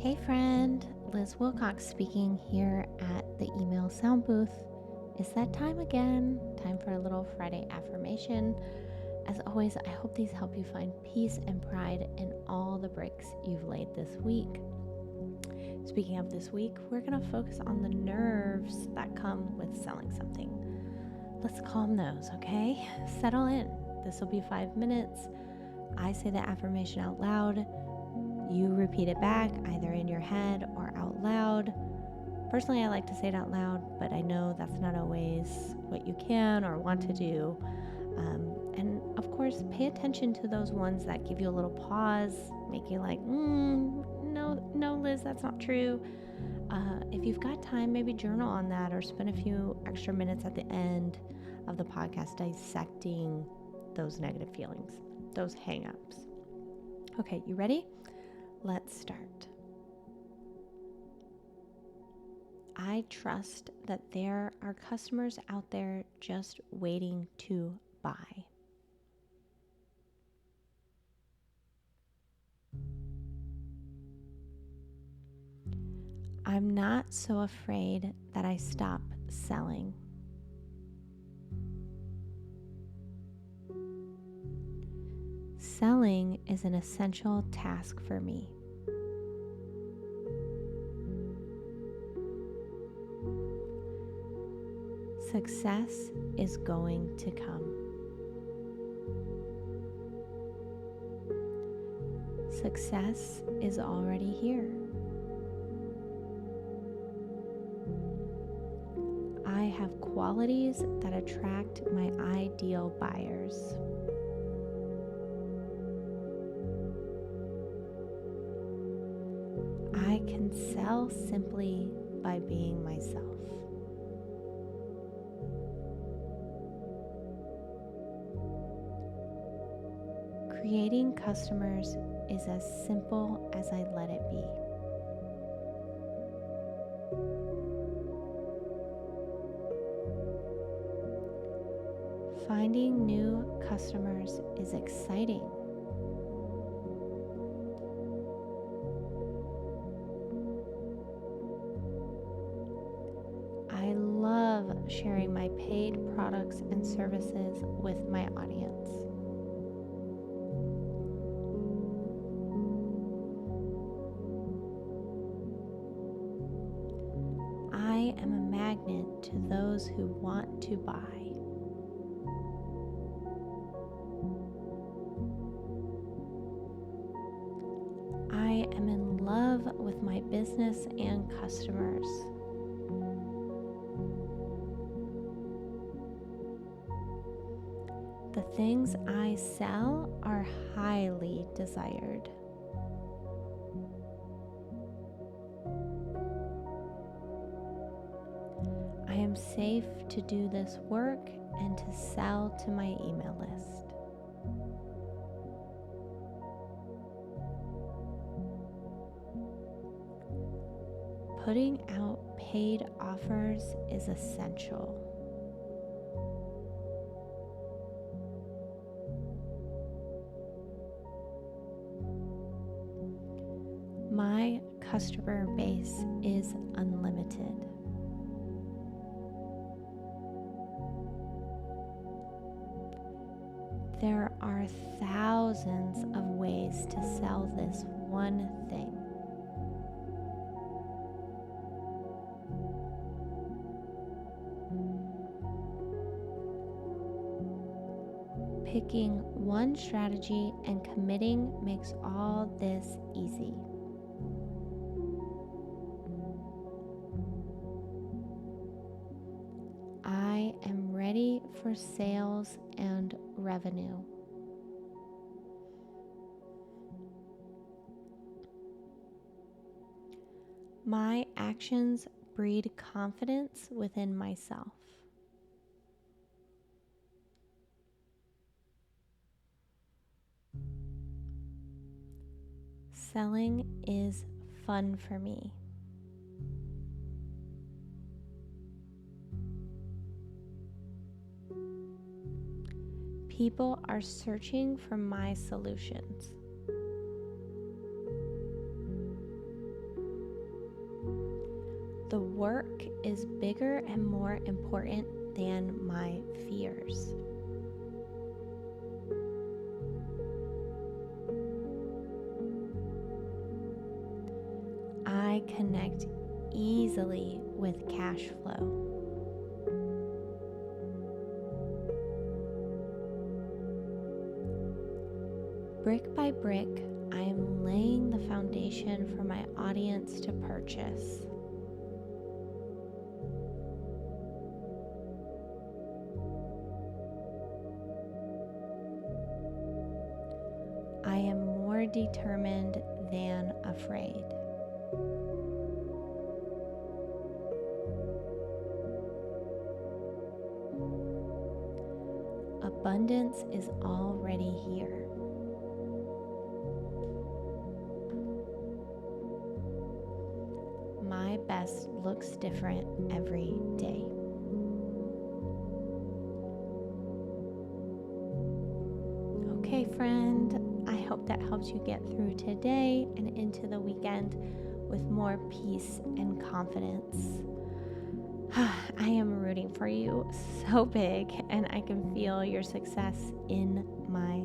Hey friend, Liz Wilcox speaking here at the email sound booth. It's that time again, time for a little Friday affirmation. As always, I hope these help you find peace and pride in all the breaks you've laid this week. Speaking of this week, we're going to focus on the nerves that come with selling something. Let's calm those, okay? Settle in. This will be 5 minutes. I say the affirmation out loud. You repeat it back, either in your head or out loud. Personally, I like to say it out loud, but I know that's not always what you can or want to do. And of course, pay attention to those ones that give you a little pause, make you like, no, Liz, that's not true. If you've got time, maybe journal on that or spend a few extra minutes at the end of the podcast dissecting those negative feelings, those hang-ups. Okay, you ready? Let's start. I trust that there are customers out there just waiting to buy. I'm not so afraid that I stop selling. Selling is an essential task for me. Success is going to come. Success is already here. I have qualities that attract my ideal buyers. I can sell simply by being myself. Creating customers is as simple as I let it be. Finding new customers is exciting. I love sharing my paid products and services with my audience. I am a magnet to those who want to buy. I am in love with my business and customers. The things I sell are highly desired. I am safe to do this work and to sell to my email list. Putting out paid offers is essential. My customer base is unlimited. There are thousands of ways to sell this one thing. Picking one strategy and committing makes all this easy. I am ready for sales and revenue. My actions breed confidence within myself. Selling is fun for me. People are searching for my solutions. The work is bigger and more important than my fears. I connect easily with cash flow. Brick by brick, I am laying the foundation for my audience to purchase. I am more determined than afraid. Abundance is already here. My best looks different every day. Okay, friend, I hope that helps you get through today and into the weekend with more peace and confidence. I am rooting for you so big, and I can feel your success in my